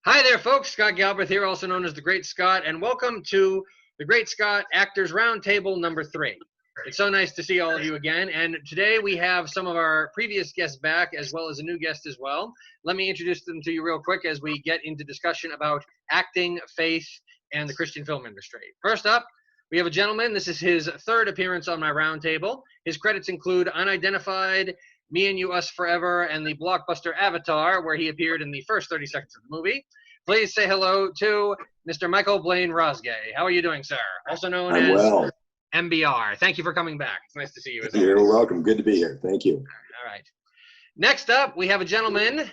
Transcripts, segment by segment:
Hi there, folks. Scott Galbraith here, also known as The Great Scott, and welcome to The Great Scott Actors Roundtable number 3. It's so nice to see all of you again, and today we have some of our previous guests back, as well as a new guest as well. Let me introduce them to you real quick as we get into discussion about acting, faith, and the Christian film industry. First up, we have a gentleman. This is his third appearance on my roundtable. His credits include Unidentified, Me and You, Us Forever, and the blockbuster Avatar, where he appeared in the first 30 seconds of the movie. Please say hello to Mr. Michael Blaine-Rosgay. How are you doing, sir? Also known I'm as well. MBR. Thank you for coming back. It's nice to see you. You're welcome. Good to be here. Thank you. All right. Next up, we have a gentleman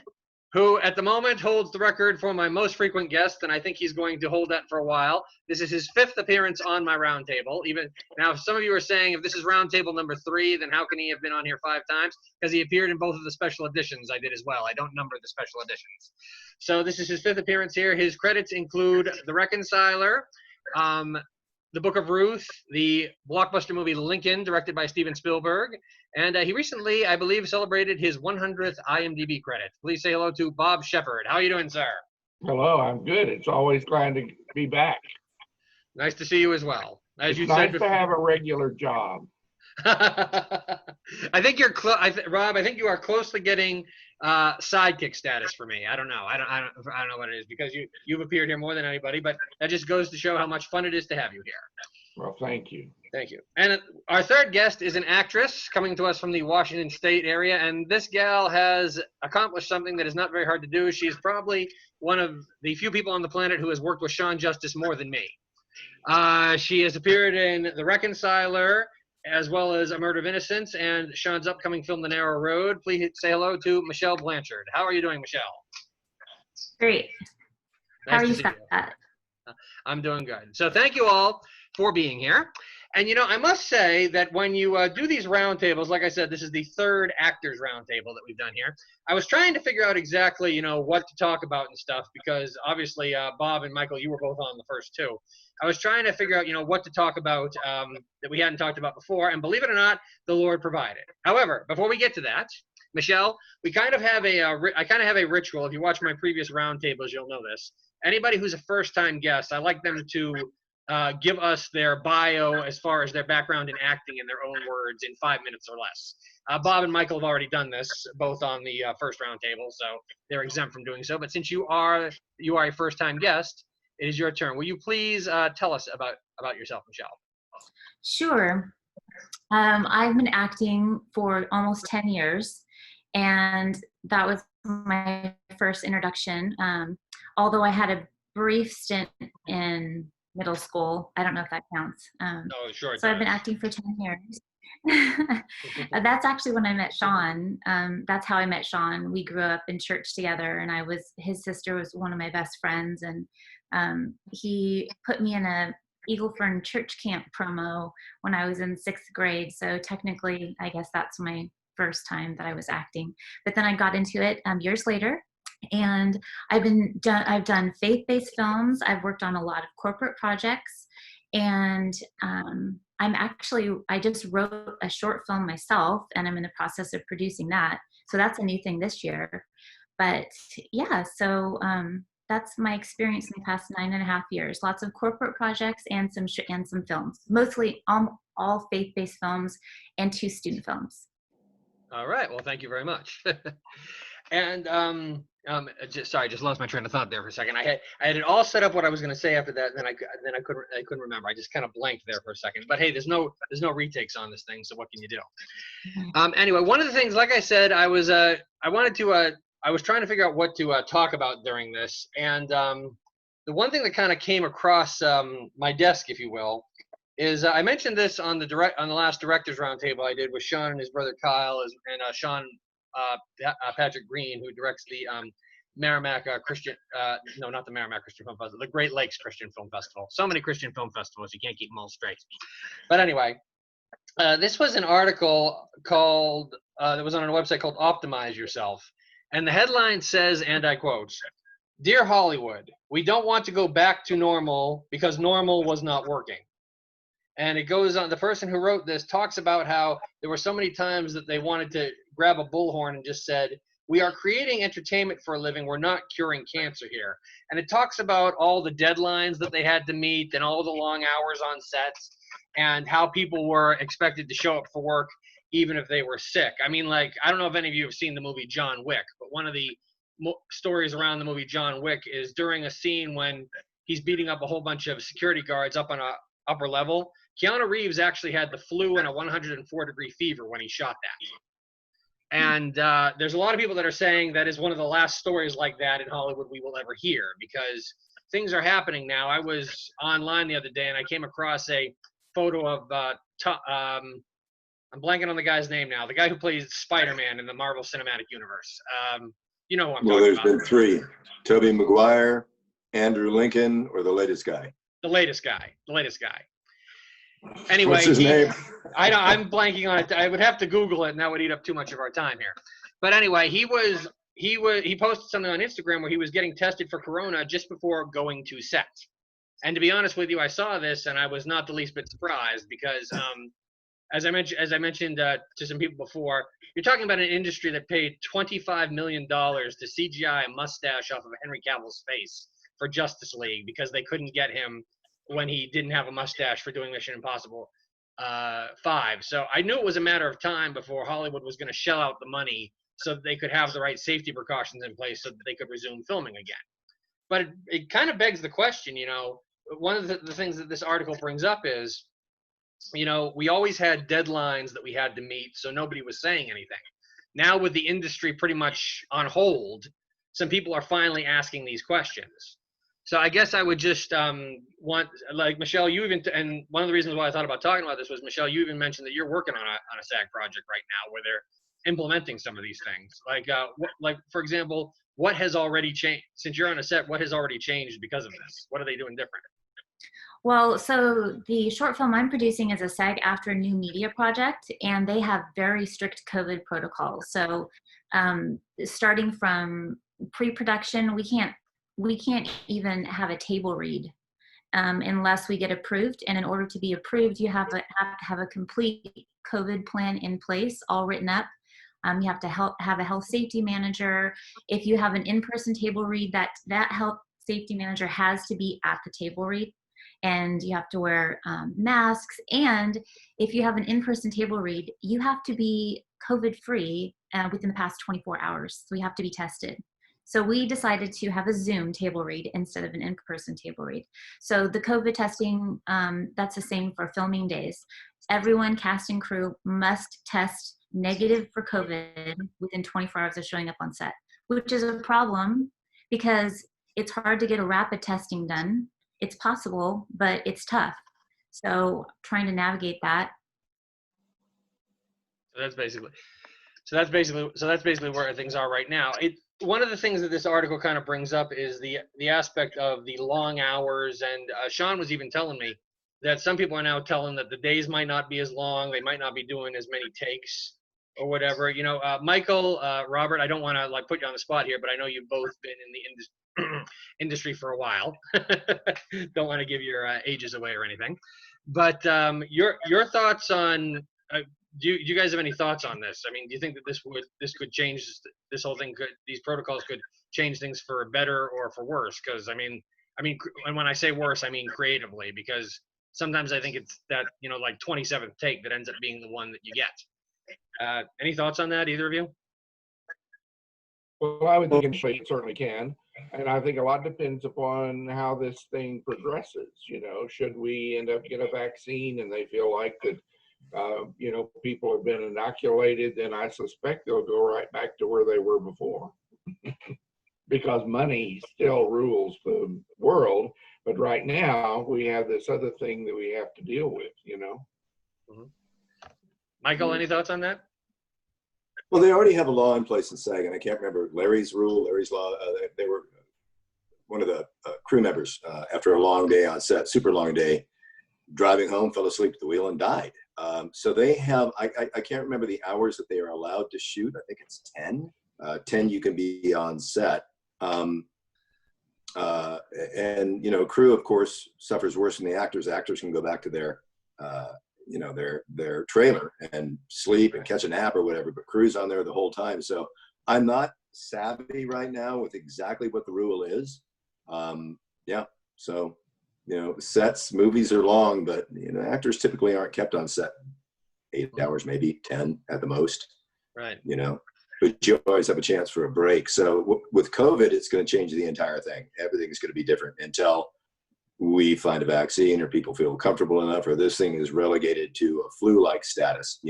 who at the moment holds the record for my most frequent guest, and I think he's going to hold that for a while. This is his 5th appearance on my roundtable. Even now, if some of you are saying if this is roundtable number 3, then how can he have been on here 5 times? Because he appeared in both of the special editions I did as well. I don't number the special editions. So this is his 5th appearance here. His credits include The Reconciler, The Book of Ruth, the blockbuster movie Lincoln, directed by Steven Spielberg, and he recently, I believe, celebrated his 100th IMDb credit. Please say hello to Bob Shephard. How are you doing, sir? Hello, I'm good. It's always glad to be back. Nice to see you as well. As It's you nice said to before, have a regular job. I think you're Rob. I think you are close to getting sidekick status for me. I don't know. I don't know what it is because you've appeared here more than anybody, but that just goes to show how much fun it is to have you here. Well, thank you. Thank you. And our third guest is an actress coming to us from the Washington State area, and this gal has accomplished something that is not very hard to do. She's probably one of the few people on the planet who has worked with Sean Justice more than me. She has appeared in The Reconciler, as well as A Murder of Innocence, and Sean's upcoming film, The Narrow Road. Please say hello to Michelle Blanchard. How are you doing, Michelle? Great. Nice How are to you, see Scott? I'm doing good. So thank you all for being here. And, you know, I must say that when you do these roundtables, like I said, this is the 3rd actors roundtable that we've done here. I was trying to figure out exactly, you know, what to talk about and stuff because obviously Bob and Michael, you were both on the first 2. I was trying to figure out, you know, what to talk about that we hadn't talked about before. And believe it or not, the Lord provided. However, before we get to that, Michelle, we kind of have I kind of have a ritual. If you watch my previous roundtables, you'll know this. Anybody who's a first-time guest, I like them to give us their bio as far as their background in acting in their own words in 5 minutes or less. Bob and Michael have already done this, both on the first roundtable, so they're exempt from doing so. But since you are a first-time guest, it is your turn. Will you please tell us about yourself, Michelle? Sure. I've been acting for almost 10 years, and that was my first introduction. Although I had a brief stint in middle school. I don't know if that counts. Oh, sure. So I've been acting for 10 years. That's actually when I met Sean. That's how I met Sean. We grew up in church together, and his sister was one of my best friends, and he put me in a Eagle Fern church camp promo when I was in 6th grade. So technically, I guess that's my first time that I was acting. But then I got into it years later. And I've done faith-based films. I've worked on a lot of corporate projects, and I just wrote a short film myself, and I'm in the process of producing that. So that's a new thing this year. But yeah, so that's my experience in the past 9.5 years. Lots of corporate projects and some films, mostly all faith-based films and 2 student films. All right. Well, thank you very much. And just lost my train of thought there for a second. I had it all set up what I was going to say after that, and then I couldn't remember. I just kind of blanked there for a second. But hey, there's no retakes on this thing, so what can you do? Anyway, one of the things, like I said, I was trying to figure out what to talk about during this, and the one thing that kind of came across my desk, if you will, is I mentioned this on the last directors roundtable I did with Sean and his brother Kyle and Sean. Patrick Green, who directs the Merrimack Christian, no, not the Merrimack Christian Film Festival, the Great Lakes Christian Film Festival. So many Christian film festivals, you can't keep them all straight. But anyway, this was an article called, that was on a website called Optimize Yourself. And the headline says, and I quote, "Dear Hollywood, we don't want to go back to normal because normal was not working." And it goes on, the person who wrote this talks about how there were so many times that they wanted to grab a bullhorn and just said, we are creating entertainment for a living. We're not curing cancer here. And it talks about all the deadlines that they had to meet and all the long hours on sets and how people were expected to show up for work even if they were sick. I mean, like, I don't know if any of you have seen the movie John Wick, but one of the stories around the movie John Wick is during a scene when he's beating up a whole bunch of security guards up on a upper level. Keanu Reeves actually had the flu and a 104-degree fever when he shot that. And there's a lot of people that are saying that is one of the last stories like that in Hollywood we will ever hear, because things are happening now. I was online the other day and I came across a photo of I'm blanking on the guy's name now, the guy who plays Spider-Man in the Marvel Cinematic Universe. You know who I'm Well, talking there's about. been three: Tobey Maguire, Andrew Lincoln, or the latest guy. The latest guy. Anyway, What's his name? I'm blanking on it. I would have to Google it, and that would eat up too much of our time here. But anyway, he posted something on Instagram where he was getting tested for corona just before going to set. And to be honest with you, I saw this and I was not the least bit surprised because, as I mentioned to some people before, you're talking about an industry that paid $25 million to CGI a mustache off of Henry Cavill's face for Justice League because they couldn't get him when he didn't have a mustache for doing Mission Impossible 5. So I knew it was a matter of time before Hollywood was going to shell out the money so that they could have the right safety precautions in place so that they could resume filming again. But it kind of begs the question, you know, one of the things that this article brings up is, you know, we always had deadlines that we had to meet, so nobody was saying anything. Now with the industry pretty much on hold, some people are finally asking these questions. So I guess I would just want, like Michelle, you even, and one of the reasons why I thought about talking about this was, Michelle, you even mentioned that you're working on a SAG project right now where they're implementing some of these things. Like for example, what has already changed, since you're on a set, what has already changed because of this? What are they doing different? Well, so the short film I'm producing is a SAG-AFTRA new media project, and they have very strict COVID protocols. So starting from pre-production, we can't even have a table read unless we get approved. And in order to be approved, you have to have a complete COVID plan in place, all written up. You have to have a health safety manager. If you have an in-person table read, that health safety manager has to be at the table read. And you have to wear masks. And if you have an in-person table read, you have to be COVID-free within the past 24 hours. So you have to be tested. So we decided to have a Zoom table read instead of an in-person table read. So the COVID testing, that's the same for filming days. Everyone, cast and crew, must test negative for COVID within 24 hours of showing up on set, which is a problem because it's hard to get a rapid testing done. It's possible, but it's tough. So trying to navigate that. So that's basically where things are right now. One of the things that this article kind of brings up is the aspect of the long hours, and Sean was even telling me that some people are now telling that the days might not be as long, they might not be doing as many takes or whatever. You know, Michael, Robert, I don't want to like put you on the spot here, but I know you've both been in the industry for a while. Don't want to give your ages away or anything, but your thoughts on do you guys have any thoughts on this? I mean, do you think that this could change, this whole thing these protocols could change things for better or for worse? Because I mean, and when I say worse, I mean creatively, because sometimes I think it's that, you know, like 27th take that ends up being the one that you get. Any thoughts on that, either of you? Well, I would think it certainly can. And I think a lot depends upon how this thing progresses. You know, should we end up getting a vaccine and they feel like that, you know, people have been inoculated, then I suspect they'll go right back to where they were before. Because money still rules the world. But right now, we have this other thing that we have to deal with, you know. Mm-hmm. Michael, any thoughts on that? Well, they already have a law in place in SAG, and I can't remember Larry's law. They were one of the crew members after a long day on set, super long day, driving home, fell asleep at the wheel and died. So they have, I can't remember the hours that they are allowed to shoot. I think it's 10. 10 you can be on set. And, you know, crew, of course, suffers worse than the actors. Actors can go back to their, you know, their trailer and sleep and catch a nap or whatever, but crew's on there the whole time. So I'm not savvy right now with exactly what the rule is. Yeah, so sets, movies are long, but actors typically aren't kept on set 8 hours, maybe 10 at the most. Right. But you always have a chance for a break. So with COVID, it's going to change the entire thing. Everything's going to be different until we find a vaccine or people feel comfortable enough, or this thing is relegated to a flu-like status,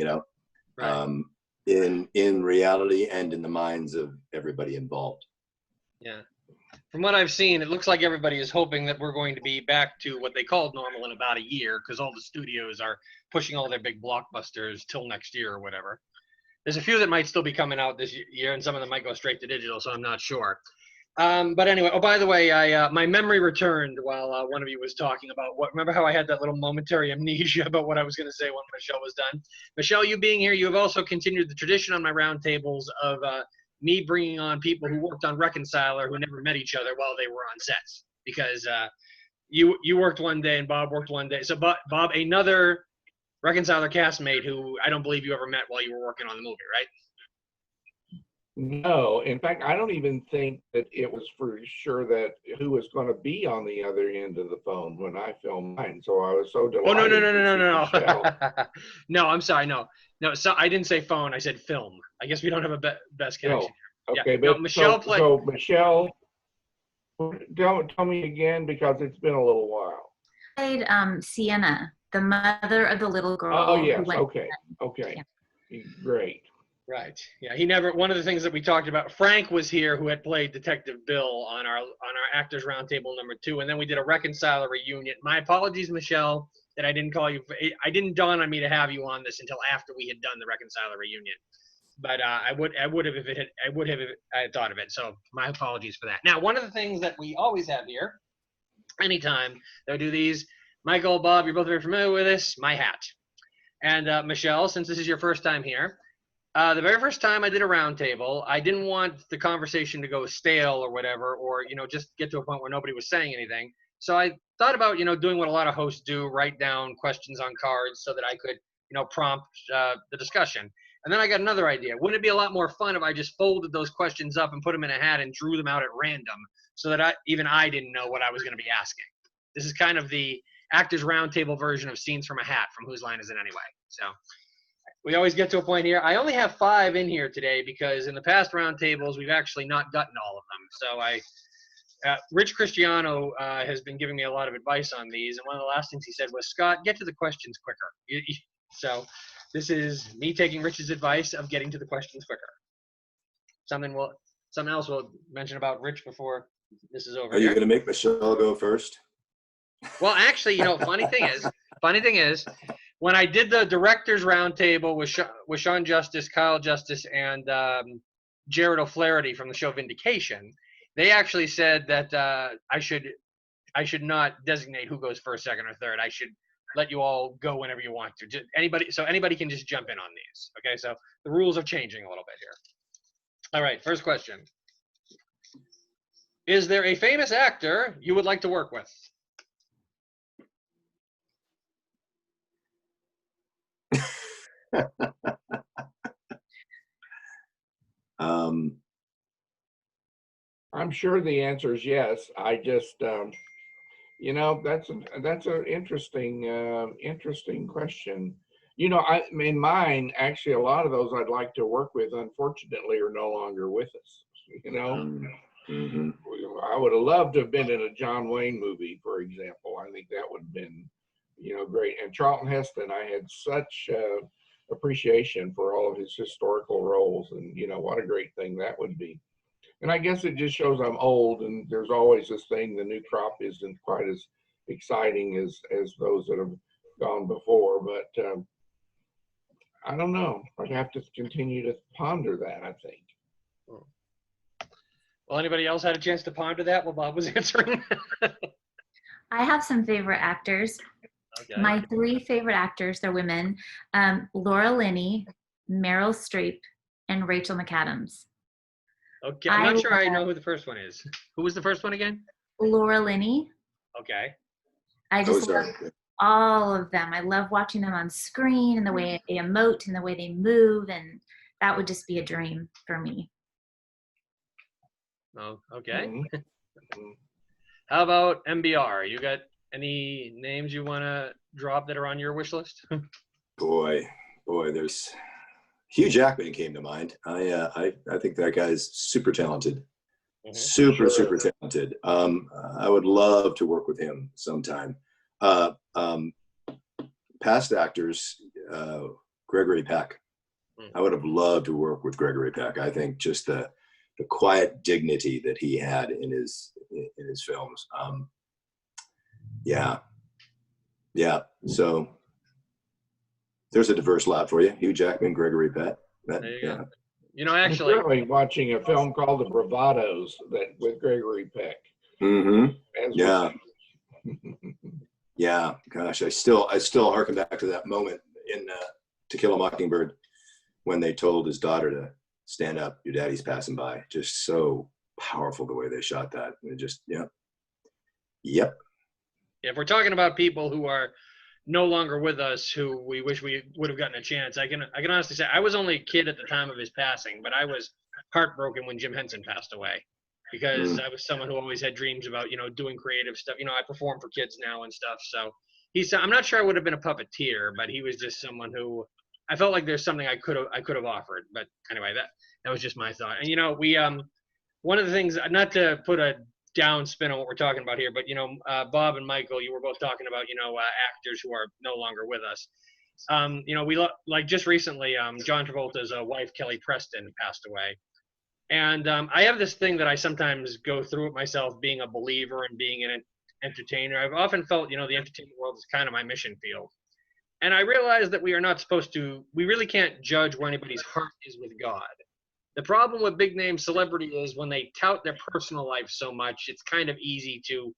Right. In reality and in the minds of everybody involved. Yeah. From what I've seen, it looks like everybody is hoping that we're going to be back to what they called normal in about a year, because all the studios are pushing all their big blockbusters till next year or whatever. There's a few that might still be coming out this year, and some of them might go straight to digital, so I'm not sure. But anyway, oh, by the way, my memory returned while one of you was talking about remember how I had that little momentary amnesia about what I was going to say when Michelle was done? Michelle, you being here, you have also continued the tradition on my roundtables of me bringing on people who worked on Reconciler who never met each other while they were on sets. Because you worked one day and Bob worked one day. So Bob, another Reconciler castmate who I don't believe you ever met while you were working on the movie, right? No, in fact, I don't even think that it was for sure that who was going to be on the other end of the phone when I filmed mine. So I was so delighted. Oh, no, to see Michelle. No, I'm sorry, no. So I didn't say phone, I said film. I guess we don't have a best connection. Okay, Yeah. but No, Michelle played. So Michelle, tell me again, because it's been a little while. Played Sienna, the mother of the little girl. Oh who yes, went- okay, Yeah. Great. Right. Yeah. One of the things that we talked about, Frank was here, who had played Detective Bill on our Actors Roundtable #2, and then we did a Reconciler reunion. My apologies, Michelle, that I didn't call you. I didn't dawn on me to have you on this until after we had done the Reconciler reunion. But I would have if I had thought of it. So my apologies for that. Now, one of the things that we always have here, anytime that we do these, Michael, Bob, you're both very familiar with this, my hat. And Michelle, since this is your first time here, the very first time I did a roundtable, I didn't want the conversation to go stale or whatever, or just get to a point where nobody was saying anything. So I thought about doing what a lot of hosts do, write down questions on cards so that I could prompt the discussion. And then I got another idea. Wouldn't it be a lot more fun if I just folded those questions up and put them in a hat and drew them out at random, so that I didn't know what I was going to be asking? This is kind of the Actors Roundtable version of Scenes from a Hat from Whose Line Is It Anyway? So we always get to a point here. I only have 5 in here today because in the past roundtables, we've actually not gotten all of them. So Rich Cristiano has been giving me a lot of advice on these. And one of the last things he said was, Scott, get to the questions quicker. So this is me taking Rich's advice of getting to the questions quicker. Something else we'll mention about Rich before this is over. Are you going to make Michelle go first? Well, actually, funny thing is, when I did the directors roundtable with Sean Justice, Kyle Justice, and Jared O'Flaherty from the show Vindication, they actually said that I should not designate who goes first, second, or third. I should let you all go whenever you want to. Anybody can just jump in on these. Okay, so the rules are changing a little bit here. All right, first question. Is there a famous actor you would like to work with? I'm sure the answer is yes. I just, that's an interesting question. In mine, actually, a lot of those I'd like to work with, unfortunately, are no longer with us. Mm-hmm. I would have loved to have been in a John Wayne movie, for example. I think that would have been, great. And Charlton Heston, I had such appreciation for all of his historical roles, and what a great thing that would be. And I guess it just shows I'm old, and there's always this thing, the new crop isn't quite as exciting as those that have gone before, but I don't know. I'd have to continue to ponder that, I think. Well, anybody else had a chance to ponder that while Bob was answering? I have some favorite actors. Okay. My 3 favorite actors, they're women, Laura Linney, Meryl Streep, and Rachel McAdams. Okay, I'm not sure I know who the first one is. Who was the first one again? Laura Linney. Okay. I just love all of them. I love watching them on screen and the way they emote and the way they move, and that would just be a dream for me. Oh, okay. Mhm. How about MBR? You got any names you want to drop that are on your wish list? Boy, there's Hugh Jackman came to mind. I think that guy's super talented, super talented. I would love to work with him sometime. Past actors, Gregory Peck. I would have loved to work with Gregory Peck. I think just the quiet dignity that he had in his films. Yeah. So there's a diverse lot for you. Hugh Jackman, Gregory Peck. There you Yeah. go. You know, I'm actually, currently watching a film called The Bravados with Gregory Peck. Mm-hmm. As we Yeah. speak. Yeah. Gosh, I still harken back to that moment in To Kill a Mockingbird when they told his daughter to stand up. Your daddy's passing by. Just so powerful the way they shot that. And it just, Yep. if we're talking about people who are no longer with us, who we wish we would have gotten a chance, I can honestly say I was only a kid at the time of his passing, but I was heartbroken when Jim Henson passed away, because I was someone who always had dreams about, doing creative stuff. I perform for kids now and stuff. So I'm not sure I would have been a puppeteer, but he was just someone who I felt like there's something I could have offered. But anyway, that was just my thought. And we one of the things, not to put a down spin on what we're talking about here, but Bob and Michael, you were both talking about actors who are no longer with us. We like just recently, John Travolta's wife Kelly Preston passed away, and I have this thing that I sometimes go through it myself, being a believer and being an entertainer. I've often felt the entertainment world is kind of my mission field, and I realize that we are not supposed to. We really can't judge where anybody's heart is with God. The problem with big name celebrity is when they tout their personal life so much, it's kind of easy to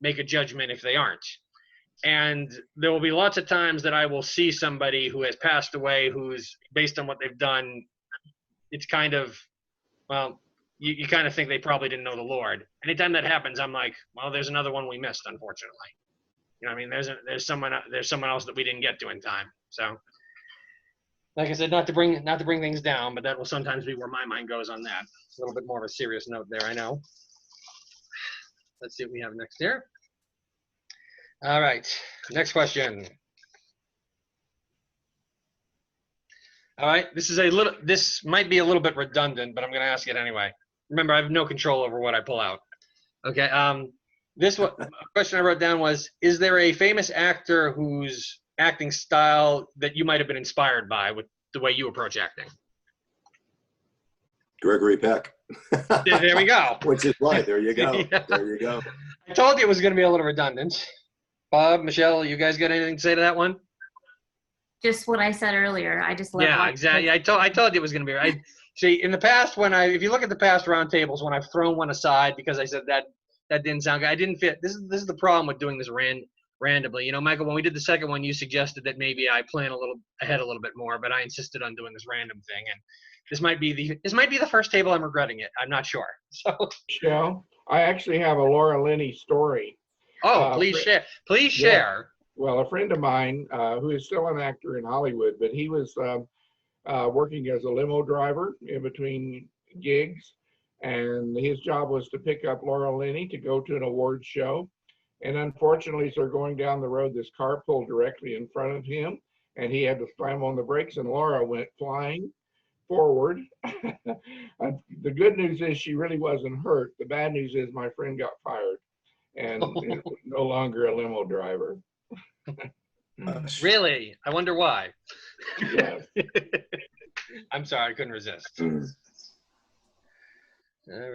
make a judgment if they aren't. And there will be lots of times that I will see somebody who has passed away, who's based on what they've done, it's kind of, well, you kind of think they probably didn't know the Lord. Anytime that happens, I'm like, well, there's another one we missed, unfortunately. I mean, there's someone else that we didn't get to in time. So, like I said, not to bring things down, but that will sometimes be where my mind goes on that. A little bit more of a serious note there, I know. Let's see what we have next here. All right, next question. All right, this might be a little bit redundant, but I'm going to ask it anyway. Remember, I have no control over what I pull out. Okay, this question I wrote down was: is there a famous actor whose acting style that you might have been inspired by with the way you approach acting? Gregory Peck. There we go. Which is right. There you go. Yeah. There you go. I told you it was going to be a little redundant. Bob, Michelle, you guys got anything to say to that one? Just what I said earlier. I just love. Yeah, exactly. I told you it was going to be right. See, in the past, if you look at the past roundtables, when I've thrown one aside because I said that didn't sound good, I didn't fit. This is the problem with doing this randomly. Michael, when we did the second one, you suggested that maybe I plan a little bit more, but I insisted on doing this random thing, and this might be the first table I'm regretting it. I'm not sure. So, Michelle, I actually have a Laura Linney story. Please share. Please share. Well, a friend of mine who is still an actor in Hollywood, but he was working as a limo driver in between gigs, and his job was to pick up Laura Linney to go to an awards show. And unfortunately, as they're going down the road, this car pulled directly in front of him, and he had to slam on the brakes, and Laura went flying forward. The good news is she really wasn't hurt. The bad news is my friend got fired and is no longer a limo driver. Really? I wonder why. Yes. I'm sorry, I couldn't resist. All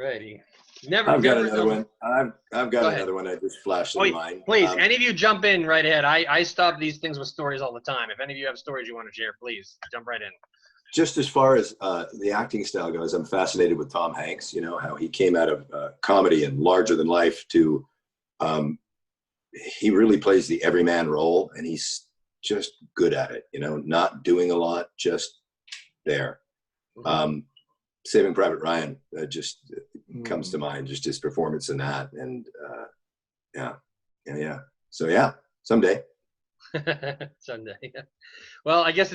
righty. I've got another one. I've got another one. I just flashed in mind. Please, any of you jump in right ahead. I stop these things with stories all the time. If any of you have stories you want to share, please jump right in. Just as far as the acting style goes, I'm fascinated with Tom Hanks. How he came out of comedy and larger than life to he really plays the everyman role, and he's just good at it. Not doing a lot, just there. Saving Private Ryan just comes to mind, just his performance in that, and yeah. So yeah, someday. Someday. Well, I guess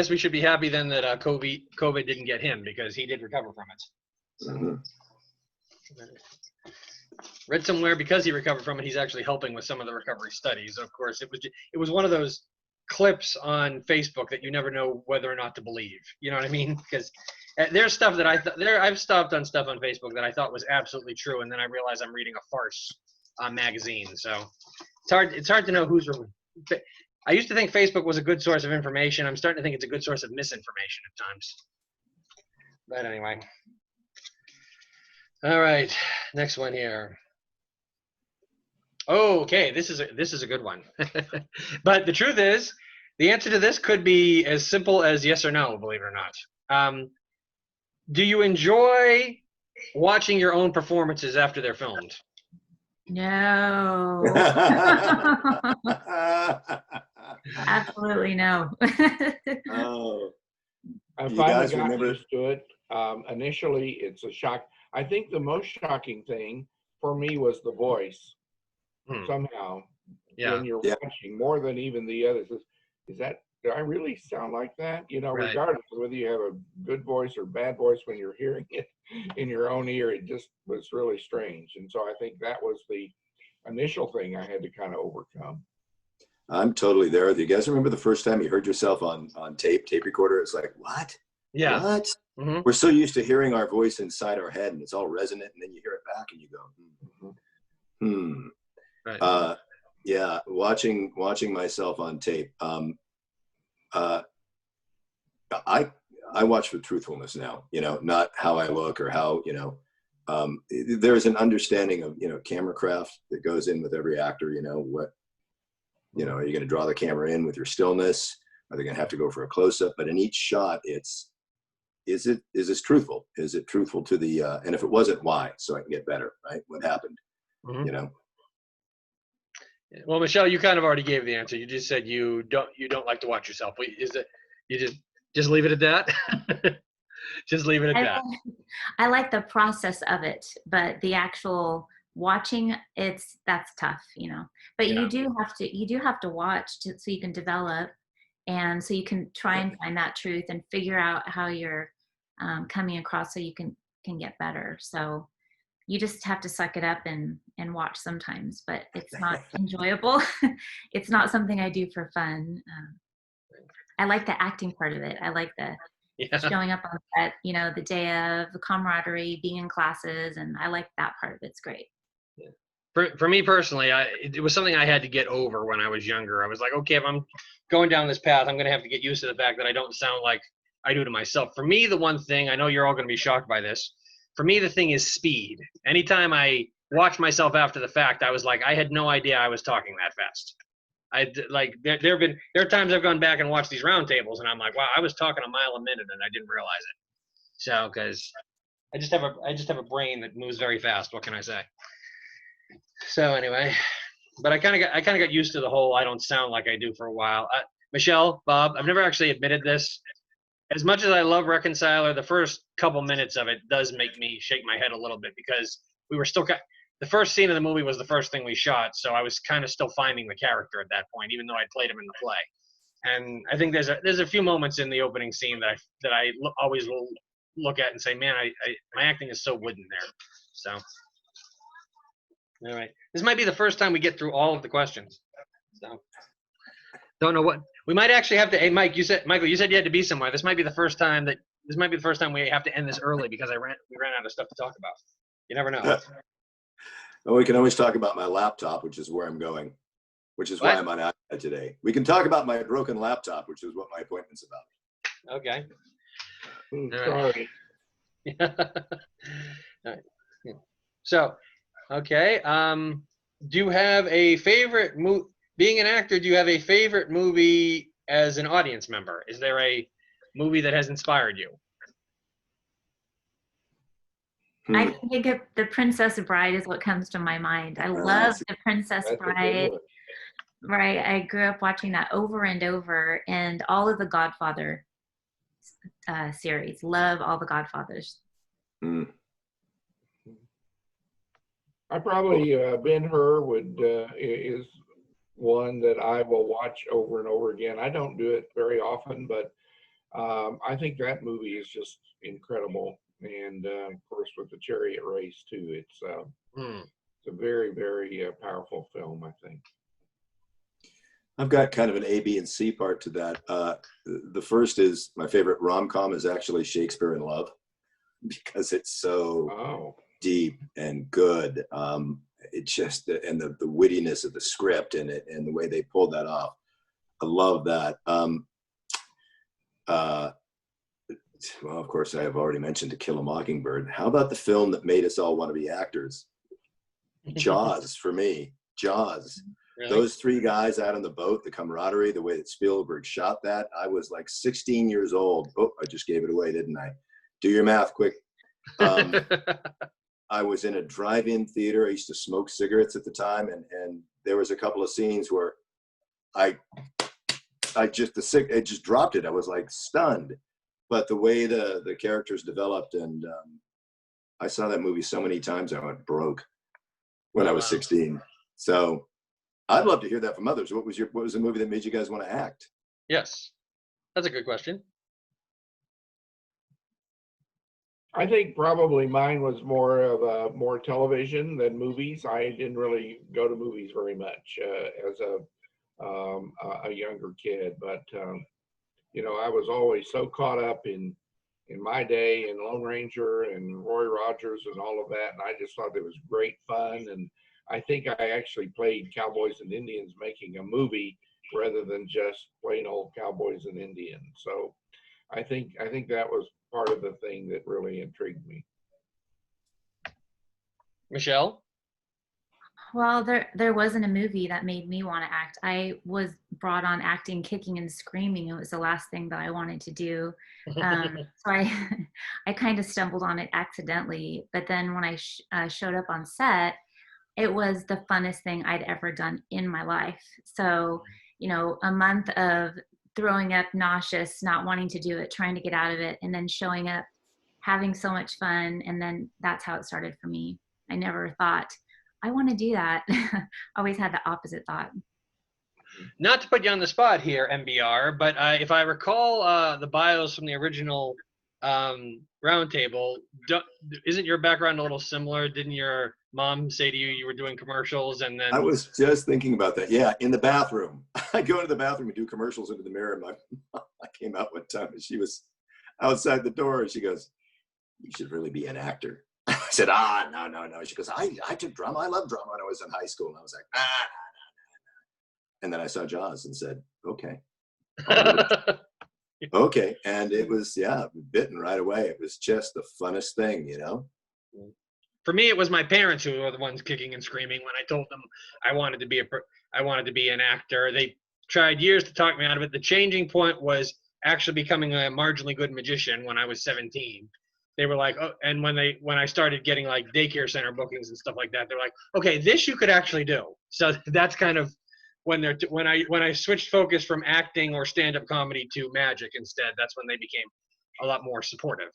we should be happy then that COVID didn't get him, because he did recover from it. So. Read somewhere because he recovered from it, he's actually helping with some of the recovery studies. Of course, it was one of those clips on Facebook that you never know whether or not to believe. You know what I mean? Because there's stuff that I've stopped on stuff on Facebook that I thought was absolutely true, and then I realize I'm reading a farce magazine. So it's hard to know who's. I used to think Facebook was a good source of information. I'm starting to think it's a good source of misinformation at times. But anyway. All right, next one here. Okay, this is a good one. But the truth is, the answer to this could be as simple as yes or no, believe it or not. Do you enjoy watching your own performances after they're filmed? No. Absolutely no. Oh, I You finally guys got remember- used to it. Initially, it's a shock. I think the most shocking thing for me was the voice. Somehow, Yeah. when you're Yeah. watching more than even the others, is that, do I really sound like that? You know, Right. regardless of whether you have a good voice or bad voice, when you're hearing it in your own ear, it just was really strange. And so I think that was the initial thing I had to kind of overcome. I'm totally there with you. You guys remember the first time you heard yourself on tape recorder? It's like, what? Yeah. What? Mhm. We're so used to hearing our voice inside our head and it's all resonant, and then you hear it back and you go, Right. yeah, watching myself on tape. I watch for truthfulness now, not how I look or how, there's an understanding of, camera craft that goes in with every actor. Are you going to draw the camera in with your stillness? Are they going to have to go for a close-up? But in each shot, is this truthful? Is it truthful to the, and if it wasn't, why? So I can get better, right? What happened, Mhm. Well, Michelle, you kind of already gave the answer. You just said you don't like to watch yourself. Is it you just leave it at that? Just leave it at that. I like the process of it, but the actual watching, that's tough, But Yeah. you do have to watch so you can develop, and so you can try and find that truth and figure out how you're coming across so you can get better. So you just have to suck it up and watch sometimes, but it's not enjoyable. It's not something I do for fun. I like the acting part of it. I like the Yeah. showing up on set, the day of, the camaraderie, being in classes, and I like that part of it. It's great. For me personally, it was something I had to get over when I was younger. I was like, okay, if I'm going down this path, I'm going to have to get used to the fact that I don't sound like I do to myself. For me, the one thing, I know you're all going to be shocked by this, for me, the thing is speed. Anytime I watch myself after the fact, I was like, I had no idea I was talking that fast. There are times I've gone back and watched these roundtables, and I'm like, wow, I was talking a mile a minute and I didn't realize it. So, because I just have a brain that moves very fast. What can I say? So anyway, but I kind of got used to the whole I don't sound like I do for a while. Michelle, Bob, I've never actually admitted this. As much as I love Reconciler, the first couple minutes of it does make me shake my head a little bit, because we were still the first scene of the movie was the first thing we shot, so I was kind of still finding the character at that point, even though I played him in the play. And I think there's a few moments in the opening scene that I always will look at and say, man, my acting is so wooden there. So, all right, this might be the first time we get through all of the questions. So, don't know what we might actually have to. Hey, Michael, you said you had to be somewhere. This might be the first time we have to end this early because we ran out of stuff to talk about. You never know. Well, we can always talk about my laptop, which is where I'm going, which is why I'm on iPad today. We can talk about my broken laptop, which is what my appointment's about. Okay. Sorry. All right. So, okay. Do you have a favorite movie? Being an actor, do you have a favorite movie as an audience member? Is there a movie that has inspired you? I think of The Princess Bride is what comes to my mind. I love The Princess That's a good Bride. one. Right. I grew up watching that over and over, and all of the Godfather series. Love all the Godfathers. Mm. I probably Ben-Hur is one that I will watch over and over again. I don't do it very often, but I think that movie is just incredible. and of course with the chariot race too. Hmm. It's a very, very powerful film, I think. I've got kind of an A, B, and C part to that. The first is my favorite rom-com is actually Shakespeare in Love, because it's so deep and good. It just, and the wittiness of the script and it and the way they pulled that off. I love that. Well, of course, I have already mentioned To Kill a Mockingbird. How about the film that made us all want to be actors? Jaws, for me. Jaws. Really? Those three guys out on the boat, the camaraderie, the way that Spielberg shot that. I was like 16 years old. Oh, I just gave it away, didn't I? Do your math quick. I was in a drive-in theater. I used to smoke cigarettes at the time, and there was a couple of scenes where it just dropped it. I was like stunned. But the way the characters developed, and I saw that movie so many times I went broke when I was 16. So I'd love to hear that from others. What was the movie that made you guys want to act? Yes, that's a good question. I think probably mine was more television than movies. I didn't really go to movies very much as a younger kid, but you know, I was always so caught up in my day in Lone Ranger and Roy Rogers and all of that, and I just thought it was great fun. And I think I actually played Cowboys and Indians making a movie rather than just plain old Cowboys and Indians. So I think that was part of the thing that really intrigued me. Michelle? Well, there wasn't a movie that made me want to act. I was brought on acting, kicking and screaming. It was the last thing that I wanted to do. So I kind of stumbled on it accidentally. But then when I showed up on set, it was the funnest thing I'd ever done in my life. So, you know, a month of throwing up, nauseous, not wanting to do it, trying to get out of it, and then showing up, having so much fun. And then that's how it started for me. I never thought, I want to do that. Always had the opposite thought. Not to put you on the spot here, MBR, but if I recall the bios from the original roundtable, isn't your background a little similar? Didn't your mom say to you were doing commercials and then? I was just thinking about that. Yeah, in the bathroom. I go into the bathroom and do commercials into the mirror. And I came out one time and she was outside the door and she goes, "You should really be an actor." I said, no. She goes, I took drama. I loved drama when I was in high school. And I was like, no. And then I saw Jaws and said, okay. Okay. And it was, bitten right away. It was just the funnest thing, you know? For me, it was my parents who were the ones kicking and screaming when I told them I wanted to be an actor. They tried years to talk me out of it. The changing point was actually becoming a marginally good magician when I was 17. They were like, oh, and when I started getting like daycare center bookings and stuff like that, they're like, okay, this you could actually do. So that's kind of when I switched focus from acting or stand-up comedy to magic instead. That's when they became a lot more supportive.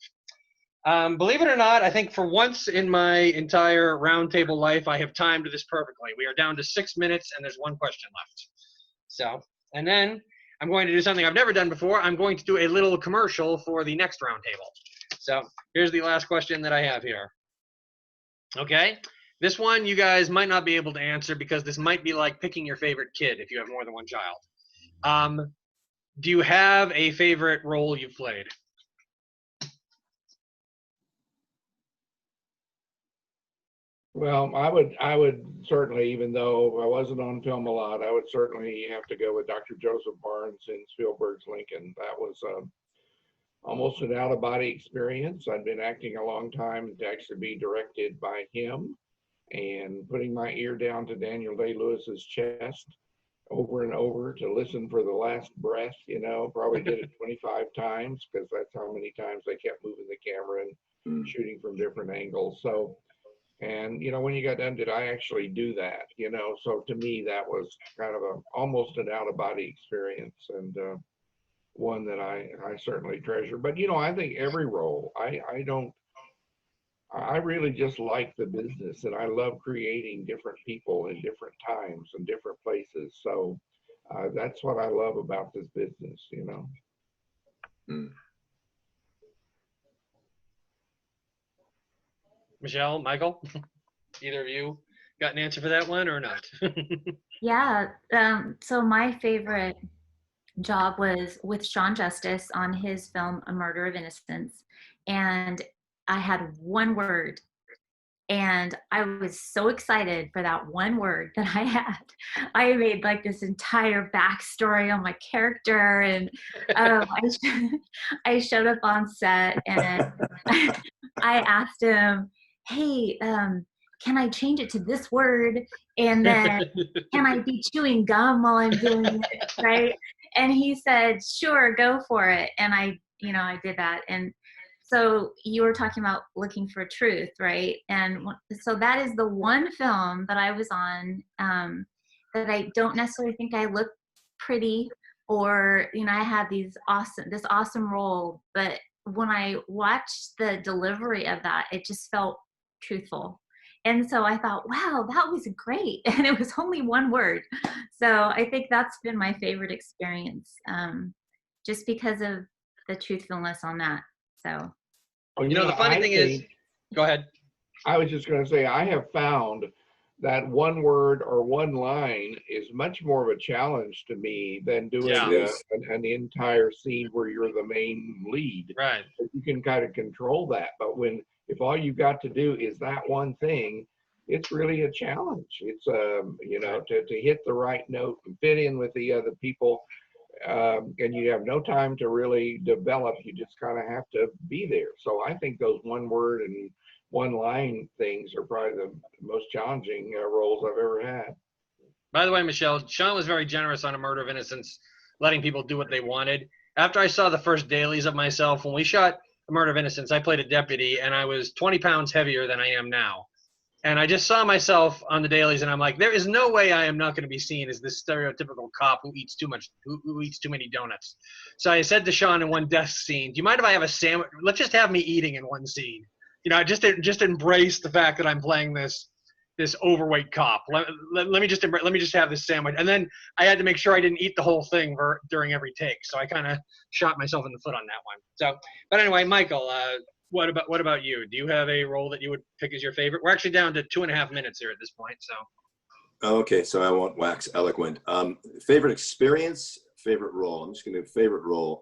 Believe it or not, I think for once in my entire roundtable life, I have timed this perfectly. We are down to 6 minutes and there's one question left. So, and then I'm going to do something I've never done before. I'm going to do a little commercial for the next roundtable. So here's the last question that I have here. Okay, this one you guys might not be able to answer because this might be like picking your favorite kid if you have more than one child. Do you have a favorite role you've played? Well, I would certainly, even though I wasn't on film a lot, I would certainly have to go with Dr. Joseph Barnes in Spielberg's Lincoln. That was almost an out-of-body experience. I'd been acting a long time to actually be directed by him, and putting my ear down to Daniel Day-Lewis's chest over and over to listen for the last breath, you know, probably did it 25 times because that's how many times they kept moving the camera and shooting from different angles. So, and, you know, when you got done, did I actually do that? You know, so to me, that was kind of almost an out-of-body experience, and one that I certainly treasure. But, you know, I think every role, I really just like the business, and I love creating different people in different times and different places. So that's what I love about this business, you know. Michelle, Michael, either of you got an answer for that one or not? Yeah. So my favorite job was with Sean Justice on his film A Murder of Innocence, and I had one word, and I was so excited for that one word that I had. I made like this entire backstory on my character, and I showed up on set, and I asked him, "Hey, can I change it to this word? And then can I be chewing gum while I'm doing it?" Right? And he said, "Sure, go for it." And I did that. And so you were talking about looking for truth, right? And so that is the one film that I was on that I don't necessarily think I looked pretty, or I had this awesome role, but when I watched the delivery of that, it just felt truthful. And so I thought, wow, that was great. And it was only one word. So I think that's been my favorite experience, just because of the truthfulness on that. So, Well, The funny thing is, go ahead. I was just going to say, I have found that one word or one line is much more of a challenge to me than doing Yeah. an entire scene where you're the main lead. Right. You can kind of control that. But if all you've got to do is that one thing, it's really a challenge. It's, to hit the right note and fit in with the other people. And you have no time to really develop. You just kind of have to be there. So I think those one word and one line things are probably the most challenging roles I've ever had. By the way, Michelle, Sean was very generous on A Murder of Innocence, letting people do what they wanted. After I saw the first dailies of myself, when we shot A Murder of Innocence, I played a deputy, and I was 20 pounds heavier than I am now. And I just saw myself on the dailies, and I'm like, there is no way I am not going to be seen as this stereotypical cop who eats too much, who eats too many donuts. So I said to Sean in one desk scene, "Do you mind if I have a sandwich? Let's just have me eating in one scene. Just embrace the fact that I'm playing this overweight cop. Let me just have this sandwich." And then I had to make sure I didn't eat the whole thing during every take. So I kind of shot myself in the foot on that one. So, but anyway, Michael, what about you? Do you have a role that you would pick as your favorite? We're actually down to 2.5 minutes here at this point. So. Okay, so I won't wax eloquent. Favorite experience, favorite role. I'm just going to do favorite role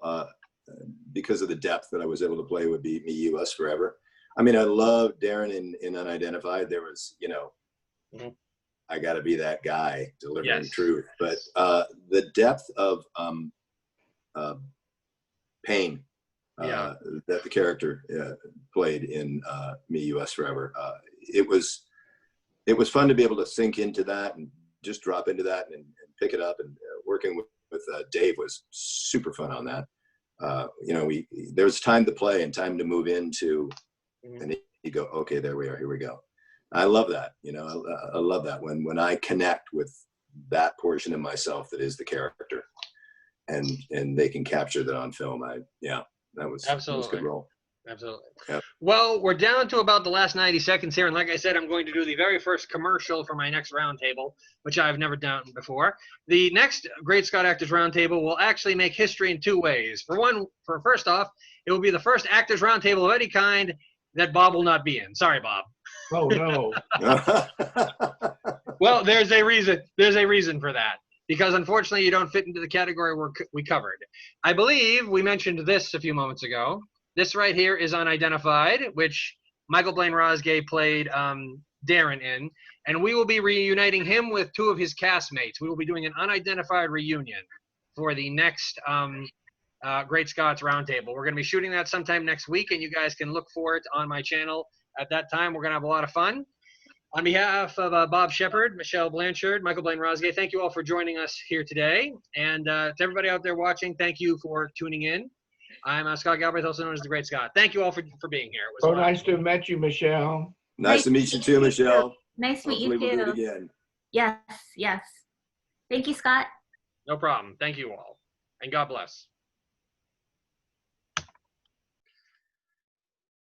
because of the depth that I was able to play would be Me, You, Us Forever. I mean, I love Darren in Unidentified. There was, Mm-hmm. I got to be that guy delivering Yes. truth. But the depth of pain that the character played in Me, You, Us Forever, it was fun to be able to sink into that and just drop into that and pick it up. And working with Dave was super fun on that. There was time to play and time to move into, and you go, okay, there we are, here we go. I love that. I love that when I connect with that portion of myself that is the character, and they can capture that on film. That was a good role. Absolutely. Yep. Well, we're down to about the last 90 seconds here. And like I said, I'm going to do the very first commercial for my next roundtable, which I've never done before. The next Great Scott Actors Roundtable will actually make history in two ways. First off, it will be the first Actors Roundtable of any kind that Bob will not be in. Sorry, Bob. Oh, no. Well, there's a reason. There's a reason for that. Because unfortunately, you don't fit into the category we covered. I believe we mentioned this a few moments ago. This right here is Unidentified, which Michael Blaine-Rosgay played Darren in. And we will be reuniting him with two of his castmates. We will be doing an Unidentified reunion for the next Great Scots Roundtable. We're going to be shooting that sometime next week, and you guys can look for it on my channel at that time. We're going to have a lot of fun. On behalf of Bob Shephard, Michelle Blanchard, Michael Blaine-Rosgay, thank you all for joining us here today. And to everybody out there watching, thank you for tuning in. I'm Scott Galbraith, also known as The Great Scott. Thank you all for being here. It was So nice to have met you, Michelle. Nice to meet you too, Michelle. Nice to meet you Hopefully too. we'll do it again. Yes. Thank you, Scott. No problem. Thank you all. And God bless.